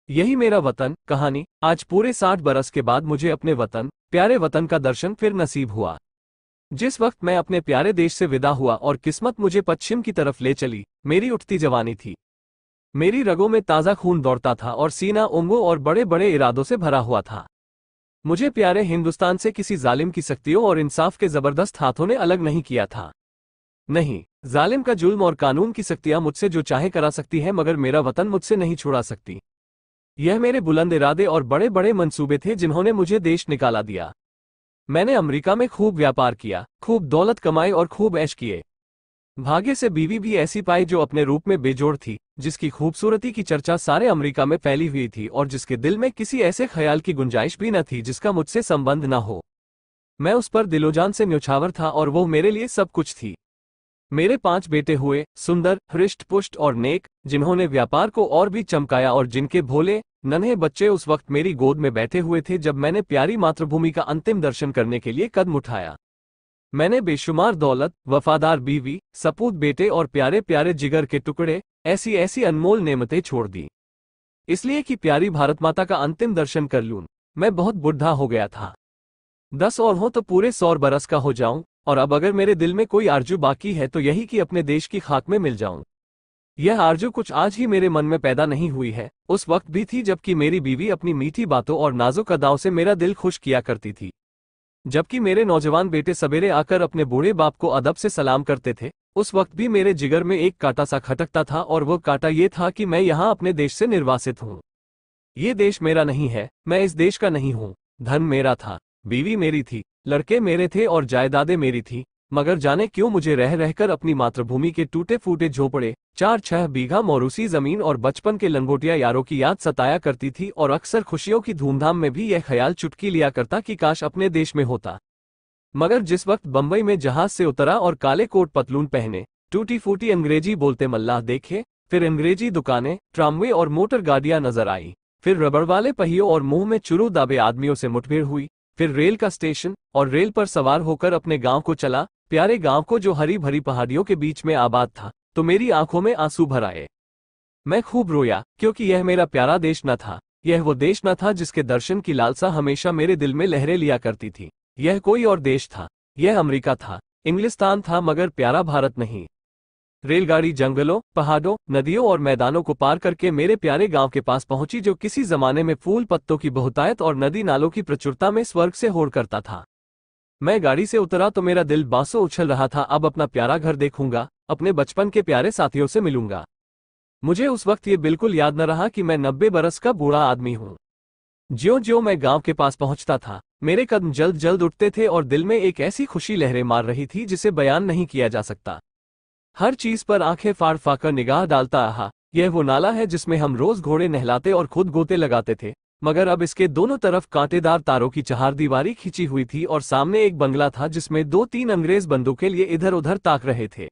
यही मेरा वतन कहानी। आज पूरे 60 बरस के बाद मुझे अपने वतन, प्यारे वतन का दर्शन फिर नसीब हुआ। जिस वक्त मैं अपने प्यारे देश से विदा हुआ और किस्मत मुझे पश्चिम की तरफ ले चली, मेरी उठती जवानी थी। मेरी रगों में ताज़ा खून दौड़ता था और सीना उमंगों और बड़े बड़े इरादों से भरा हुआ था। मुझे प्यारे हिंदुस्तान से किसी जालिम की सख्तियों और इंसाफ के जबरदस्त हाथों ने अलग नहीं किया था। नहीं, जालिम का जुल्म और कानून की सख्तियां मुझसे जो चाहे करा सकती है, मगर मेरा वतन मुझसे नहीं छुड़ा सकती। यह मेरे बुलंद इरादे और बड़े बड़े मंसूबे थे जिन्होंने मुझे देश निकाला दिया। मैंने अमेरिका में खूब व्यापार किया, खूब दौलत कमाई और खूब ऐश किए। भाग्य से बीवी भी ऐसी पाई जो अपने रूप में बेजोड़ थी, जिसकी खूबसूरती की चर्चा सारे अमेरिका में फैली हुई थी और जिसके दिल में किसी ऐसे ख्याल की गुंजाइश भी न थी जिसका मुझसे संबंध न हो। मैं उस पर दिलोजान से न्योछावर था और वो मेरे लिए सब कुछ थी। मेरे 5 बेटे हुए, सुंदर, हृष्ट पुष्ट और नेक, जिन्होंने व्यापार को और भी चमकाया और जिनके भोले नन्हे बच्चे उस वक्त मेरी गोद में बैठे हुए थे जब मैंने प्यारी मातृभूमि का अंतिम दर्शन करने के लिए कदम उठाया। मैंने बेशुमार दौलत, वफादार बीवी, सपूत बेटे और प्यारे प्यारे जिगर के टुकड़े, ऐसी ऐसी अनमोल नेमतें छोड़ दी, इसलिए कि प्यारी भारत माता का अंतिम दर्शन कर लूं। मैं बहुत बुढ़ा हो गया था। 10 और हो तो पूरे 100 बरस का हो जाऊं, और अब अगर मेरे दिल में कोई आरजू बाकी है तो यही कि अपने देश की खाक में मिल जाऊं। यह आरजू कुछ आज ही मेरे मन में पैदा नहीं हुई है, उस वक्त भी थी जबकि मेरी बीवी अपनी मीठी बातों और नाजुक अदाओं से मेरा दिल खुश किया करती थी। जबकि मेरे नौजवान बेटे सवेरे आकर अपने बूढ़े बाप को अदब से सलाम करते थे, उस वक्त भी मेरे जिगर में एक कांटा सा खटकता था, और वो कांटा ये था कि मैं यहाँ अपने देश से निर्वासित हूँ। ये देश मेरा नहीं है, मैं इस देश का नहीं हूँ। धन मेरा था, बीवी मेरी थी, लड़के मेरे थे और जायदादें मेरी थी, मगर जाने क्यों मुझे रह रहकर अपनी मातृभूमि के टूटे फूटे झोपड़े, 4-6 बीघा मौरूसी जमीन और बचपन के लंगोटिया यारों की याद सताया करती थी, और अक्सर खुशियों की धूमधाम में भी यह ख्याल चुटकी लिया करता कि काश अपने देश में होता। मगर जिस वक्त बंबई में जहाज से उतरा और काले कोट पतलून पहने, टूटी फूटी अंग्रेजी बोलते मल्लाह देखे, फिर अंग्रेजी दुकानें, ट्रामवे और मोटर गाड़ियां नजर आई, फिर रबड़ वाले पहियों और मुंह में चुरू दाबे आदमियों से मुठभेड़ हुई, फिर रेल का स्टेशन और रेल पर सवार होकर अपने गांव को चला, प्यारे गांव को जो हरी भरी पहाड़ियों के बीच में आबाद था, तो मेरी आंखों में आंसू भर आए। मैं खूब रोया, क्योंकि यह मेरा प्यारा देश न था। यह वो देश न था जिसके दर्शन की लालसा हमेशा मेरे दिल में लहरें लिया करती थी। यह कोई और देश था। यह अमेरिका था, इंग्लिस्तान था, मगर प्यारा भारत नहीं। रेलगाड़ी जंगलों, पहाड़ों, नदियों और मैदानों को पार करके मेरे प्यारे गांव के पास पहुंची, जो किसी जमाने में फूल पत्तों की बहुतायत और नदी नालों की प्रचुरता में स्वर्ग से होड़ करता था। मैं गाड़ी से उतरा तो मेरा दिल बांसों उछल रहा था। अब अपना प्यारा घर देखूंगा, अपने बचपन के प्यारे साथियों से मिलूंगा। मुझे उस वक्त ये बिल्कुल याद न रहा कि मैं 90 बरस का बूढ़ा आदमी हूं। ज्यों ज्यों मैं गांव के पास पहुंचता था, मेरे कदम जल्द जल्द उठते थे और दिल में एक ऐसी खुशी लहरें मार रही थी जिसे बयान नहीं किया जा सकता। हर चीज पर आंखें फाड़ फाड़ निगाह डालता आहा, यह वो नाला है जिसमें हम रोज घोड़े नहलाते और खुद गोते लगाते थे, मगर अब इसके दोनों तरफ कांटेदार तारों की चहारदीवारी खिंची हुई थी और सामने एक बंगला था जिसमें 2-3 अंग्रेज बंदूकें लिए इधर उधर ताक रहे थे।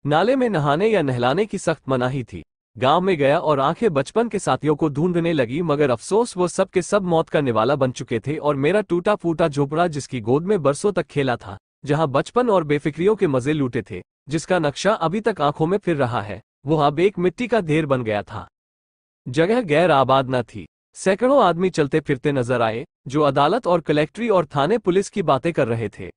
नाले में नहाने या नहलाने की सख्त मनाही थी। गांव में गया और आंखें बचपन के साथियों को ढूंढने लगी, मगर अफसोस वो सब के सब मौत का निवाला बन चुके थे, और मेरा टूटा फूटा झोपड़ा जिसकी गोद में बरसों तक खेला था, जहां बचपन और बेफिक्रियों के मजे लूटे थे, जिसका नक्शा अभी तक आंखों में फिर रहा है, वो अब एक मिट्टी का ढेर बन गया था। जगह गैर आबाद न थी। सैकड़ों आदमी चलते फिरते नजर आए, जो अदालत और कलेक्ट्री और थाने पुलिस की बातें कर रहे थे।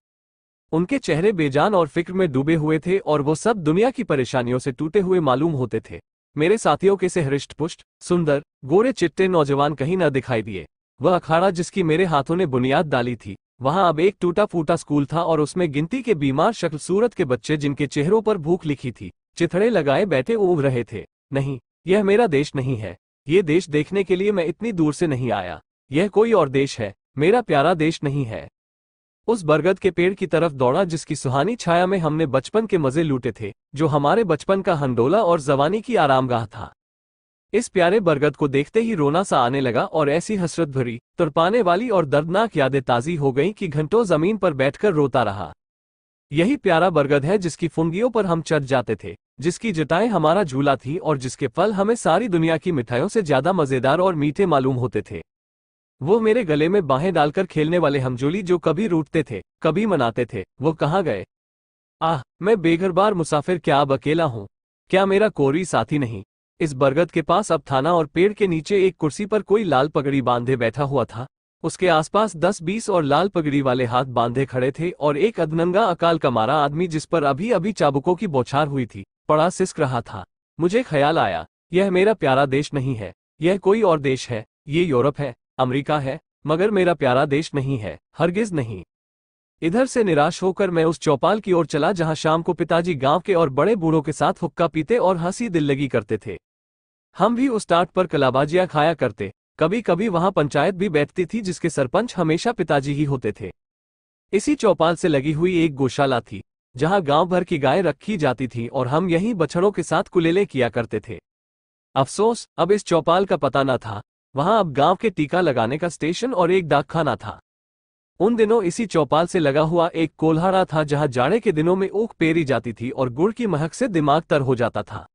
उनके चेहरे बेजान और फिक्र में डूबे हुए थे, और वो सब दुनिया की परेशानियों से टूटे हुए मालूम होते थे। मेरे साथियों के से हृष्ट पुष्ट, सुंदर, गोरे चिट्टे नौजवान कहीं न दिखाई दिए। वह अखाड़ा जिसकी मेरे हाथों ने बुनियाद डाली थी, वहां अब एक टूटा फूटा स्कूल था, और उसमें गिनती के बीमार शक्ल सूरत के बच्चे जिनके चेहरों पर भूख लिखी थी, चिथड़े लगाए बैठे ऊब रहे थे। नहीं, यह मेरा देश नहीं है। ये देश देखने के लिए मैं इतनी दूर से नहीं आया। यह कोई और देश है, मेरा प्यारा देश नहीं है। उस बरगद के पेड़ की तरफ दौड़ा जिसकी सुहानी छाया में हमने बचपन के मजे लूटे थे, जो हमारे बचपन का हंडोला और जवानी की आरामगाह था। इस प्यारे बरगद को देखते ही रोना सा आने लगा, और ऐसी हसरत भरी, तड़पाने वाली और दर्दनाक यादें ताज़ी हो गईं कि घंटों जमीन पर बैठकर रोता रहा। यही प्यारा बरगद है जिसकी फुंगियों पर हम चढ़ जाते थे, जिसकी जटाएं हमारा झूला थी, और जिसके फल हमें सारी दुनिया की मिठाइयों से ज्यादा मजेदार और मीठे मालूम होते थे। वो मेरे गले में बाहें डालकर खेलने वाले हमजोली जो कभी रूठते थे, कभी मनाते थे, वो कहाँ गए? आह, मैं बेघरबार मुसाफिर क्या अब अकेला हूँ? क्या मेरा कोई साथी नहीं? इस बरगद के पास अब थाना और पेड़ के नीचे एक कुर्सी पर कोई लाल पगड़ी बांधे बैठा हुआ था। उसके आसपास 10-20 और लाल पगड़ी वाले हाथ बांधे खड़े थे और एक अधनंगा अकाल का मारा आदमी जिस पर अभी अभी चाबुकों की बौछार हुई थी पड़ा सिसक रहा था। मुझे ख्याल आया, यह मेरा प्यारा देश नहीं है, यह कोई और देश है। ये यूरोप है, अमेरिका है, मगर मेरा प्यारा देश नहीं है, हरगिज नहीं। इधर से निराश होकर मैं उस चौपाल की ओर चला जहां शाम को पिताजी गांव के और बड़े बूढ़ों के साथ हुक्का पीते और हंसी दिल लगी करते थे। हम भी उस टाट पर कलाबाजियां खाया करते। कभी कभी वहां पंचायत भी बैठती थी जिसके सरपंच हमेशा पिताजी ही होते थे। इसी चौपाल से लगी हुई एक गौशाला थी जहां गांव भर की गायें रखी जाती थी और हम यहीं बछड़ों के साथ कुलेले किया करते थे। अफसोस, अब इस चौपाल का पता न था। वहां अब गांव के टीका लगाने का स्टेशन और एक डाकखाना था। उन दिनों इसी चौपाल से लगा हुआ एक कोल्हारा था जहां जाड़े के दिनों में ऊख पेरी जाती थी और गुड़ की महक से दिमाग तर हो जाता था।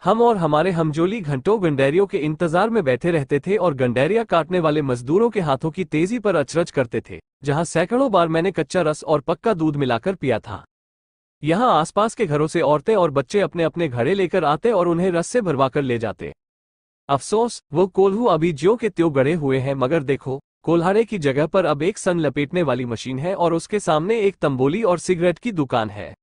हम और हमारे हमजोली घंटों गंडेरियों के इंतजार में बैठे रहते थे और गंडेरिया काटने वाले मजदूरों के हाथों की तेजी पर अचरज करते थे, जहां सैकड़ों बार मैंने कच्चा रस और पक्का दूध मिलाकर पिया था। यहाँ आसपास के घरों से औरतें और बच्चे अपने अपने घड़े लेकर आते और उन्हें रस से भरवाकर ले जाते। अफसोस, वो कोल्हू अभी ज्यों के त्यों गड़े हुए हैं, मगर देखो, कोल्हारे की जगह पर अब एक सन लपेटने वाली मशीन है और उसके सामने एक तंबोली और सिगरेट की दुकान है।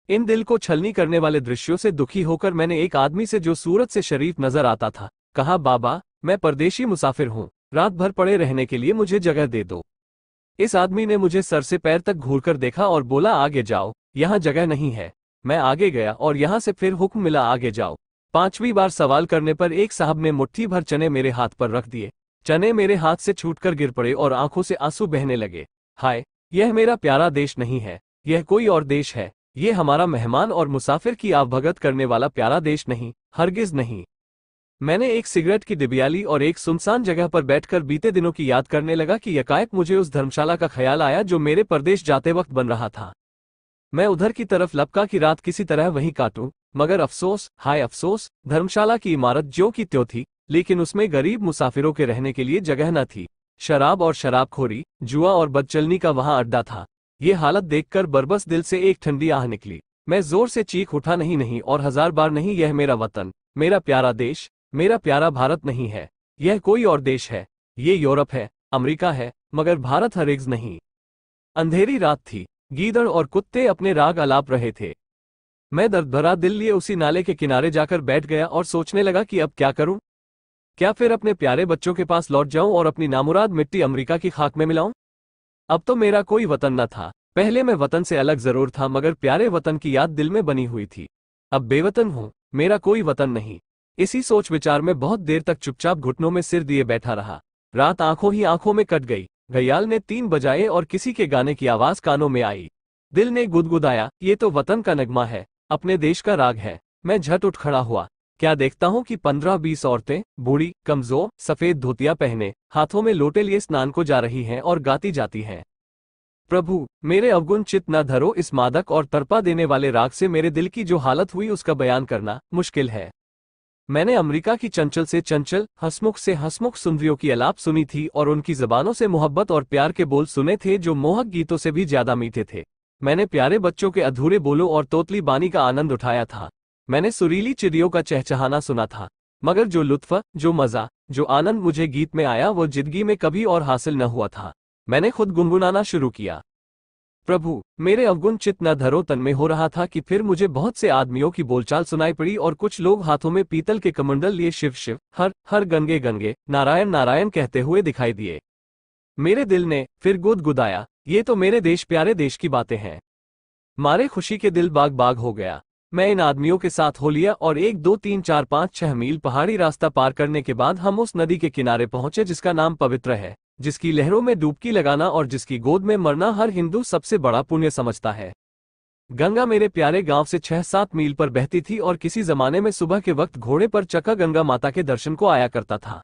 इन दिल को छलनी करने वाले दृश्यों से दुखी होकर मैंने एक आदमी से, जो सूरत से शरीफ नजर आता था, कहा, बाबा, मैं परदेशी मुसाफिर हूँ, रात भर पड़े रहने के लिए मुझे जगह दे दो। इस आदमी ने मुझे सर से पैर तक घूरकर देखा और बोला, आगे जाओ, यहाँ जगह नहीं है। मैं आगे गया और यहाँ से फिर हुक्म मिला, आगे जाओ। 5वीं बार सवाल करने पर एक साहब ने मुट्ठी भर चने मेरे हाथ पर रख दिए। चने मेरे हाथ से छूटकर गिर पड़े और आंखों से आंसू बहने लगे। हाय, यह मेरा प्यारा देश नहीं है, यह कोई और देश है। ये हमारा मेहमान और मुसाफिर की आवभगत करने वाला प्यारा देश नहीं, हरगिज नहीं। मैंने एक सिगरेट की डिबिया ली और एक सुनसान जगह पर बैठकर बीते दिनों की याद करने लगा कि यकायक मुझे उस धर्मशाला का ख्याल आया जो मेरे परदेश जाते वक्त बन रहा था। मैं उधर की तरफ लपका कि रात किसी तरह वहीं काटूं, मगर अफसोस, हाय अफसोस, धर्मशाला की इमारत ज्यों की त्यों थी, लेकिन उसमें गरीब मुसाफिरों के रहने के लिए जगह न थी। शराब और शराबखोरी, जुआ और बदचलनी का वहां अड्डा था। ये हालत देखकर बरबस दिल से एक ठंडी आह निकली। मैं जोर से चीख उठा, नहीं नहीं और 1000 बार नहीं, यह मेरा वतन, मेरा प्यारा देश, मेरा प्यारा भारत नहीं है, यह कोई और देश है। ये यूरोप है, अमेरिका है, मगर भारत हरगिज नहीं। अंधेरी रात थी। गीदड़ और कुत्ते अपने राग अलाप रहे थे। मैं दर्द भरा दिल लिए उसी नाले के किनारे जाकर बैठ गया और सोचने लगा कि अब क्या करूं। क्या फिर अपने प्यारे बच्चों के पास लौट जाऊं और अपनी नामुराद मिट्टी अमेरिका की खाक में मिलाऊं? अब तो मेरा कोई वतन न था। पहले मैं वतन से अलग जरूर था, मगर प्यारे वतन की याद दिल में बनी हुई थी। अब बेवतन हूं, मेरा कोई वतन नहीं। इसी सोच विचार में बहुत देर तक चुपचाप घुटनों में सिर दिए बैठा रहा। रात आंखों ही आंखों में कट गई। घड़ियाल ने 3 बजाए और किसी के गाने की आवाज कानों में आई। दिल ने गुदगुदाया, ये तो वतन का नगमा है, अपने देश का राग है। मैं झट उठ खड़ा हुआ। क्या देखता हूं कि 15-20 औरतें, बूढ़ी, कमजोर, सफेद धोतियां पहने, हाथों में लोटे लिए स्नान को जा रही हैं और गाती जाती हैं। प्रभु, मेरे अवगुण चित न धरो, इस मादक और तड़पा देने वाले राग से मेरे दिल की जो हालत हुई उसका बयान करना मुश्किल है। मैंने अमेरिका की चंचल से चंचल, हंसमुख से हंसमुख सुंदरियों की अलाप सुनी थी और उनकी जबानों से मोहब्बत और प्यार के बोल सुने थे जो मोहक गीतों से भी ज्यादा मीठे थे। मैंने प्यारे बच्चों के अधूरे बोलों और तोतली बानी का आनंद उठाया था। मैंने सुरीली चिड़ियों का चहचहाना सुना था, मगर जो लुत्फ, जो मजा, जो आनंद मुझे गीत में आया वो जिंदगी में कभी और हासिल न हुआ था। मैंने खुद गुनगुनाना शुरू किया। प्रभु, मेरे अवगुण चित न धरो तन में हो रहा था कि फिर मुझे बहुत से आदमियों की बोलचाल सुनाई पड़ी और कुछ लोग हाथों में पीतल के कमंडल लिए शिव शिव, हर हर, गंगे गंगे, नारायण नारायण कहते हुए दिखाई दिए। मेरे दिल ने फिर गुदगुदाया, ये तो मेरे देश प्यारे देश की बातें हैं। मारे खुशी के दिल बाग बाग हो गया। मैं इन आदमियों के साथ हो लिया और 1 2 3 4 5 6 मील पहाड़ी रास्ता पार करने के बाद हम उस नदी के किनारे पहुंचे जिसका नाम पवित्र है, जिसकी लहरों में डुबकी लगाना और जिसकी गोद में मरना हर हिंदू सबसे बड़ा पुण्य समझता है। गंगा मेरे प्यारे गांव से 6-7 मील पर बहती थी और किसी जमाने में सुबह के वक्त घोड़े पर चका गंगा माता के दर्शन को आया करता था।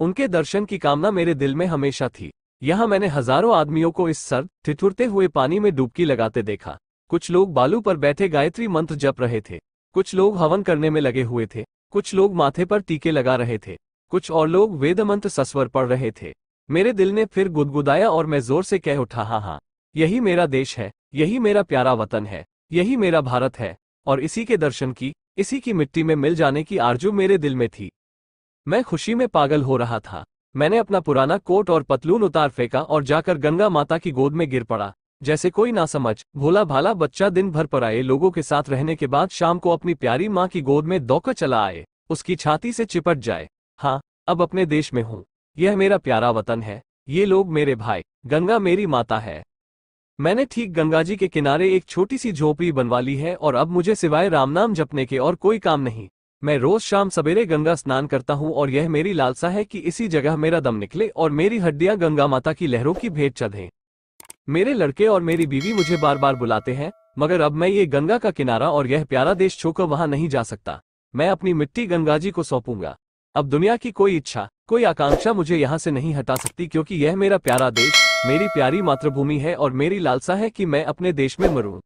उनके दर्शन की कामना मेरे दिल में हमेशा थी। यहाँ मैंने हजारों आदमियों को इस सर्द, ठिठुरते हुए पानी में डुबकी लगाते देखा। कुछ लोग बालू पर बैठे गायत्री मंत्र जप रहे थे, कुछ लोग हवन करने में लगे हुए थे, कुछ लोग माथे पर टीके लगा रहे थे, कुछ और लोग वेद मंत्र सस्वर पढ़ रहे थे। मेरे दिल ने फिर गुदगुदाया और मैं जोर से कह उठा, हाँ हाँ, यही मेरा देश है, यही मेरा प्यारा वतन है, यही मेरा भारत है। और इसी के दर्शन की, इसी की मिट्टी में मिल जाने की आरज़ू मेरे दिल में थी। मैं खुशी में पागल हो रहा था। मैंने अपना पुराना कोट और पतलून उतार फेंका और जाकर गंगा माता की गोद में गिर पड़ा। जैसे कोई नासमझ भोला भाला बच्चा दिन भर पराए लोगों के साथ रहने के बाद शाम को अपनी प्यारी माँ की गोद में दौड़कर चला आए, उसकी छाती से चिपट जाए। हाँ, अब अपने देश में हूँ। यह मेरा प्यारा वतन है। ये लोग मेरे भाई, गंगा मेरी माता है। मैंने ठीक गंगा जी के किनारे एक छोटी सी झोपड़ी बनवा ली है और अब मुझे सिवाय राम नाम जपने के और कोई काम नहीं। मैं रोज शाम सवेरे गंगा स्नान करता हूँ और यह मेरी लालसा है कि इसी जगह मेरा दम निकले और मेरी हड्डियां गंगा माता की लहरों की भेंट चढ़ें। मेरे लड़के और मेरी बीवी मुझे बार बार बुलाते हैं, मगर अब मैं ये गंगा का किनारा और यह प्यारा देश छोड़कर वहां नहीं जा सकता। मैं अपनी मिट्टी गंगा जी को सौंपूंगा। अब दुनिया की कोई इच्छा, कोई आकांक्षा मुझे यहाँ से नहीं हटा सकती, क्योंकि यह मेरा प्यारा देश, मेरी प्यारी मातृभूमि है और मेरी लालसा है कि मैं अपने देश में मरूं।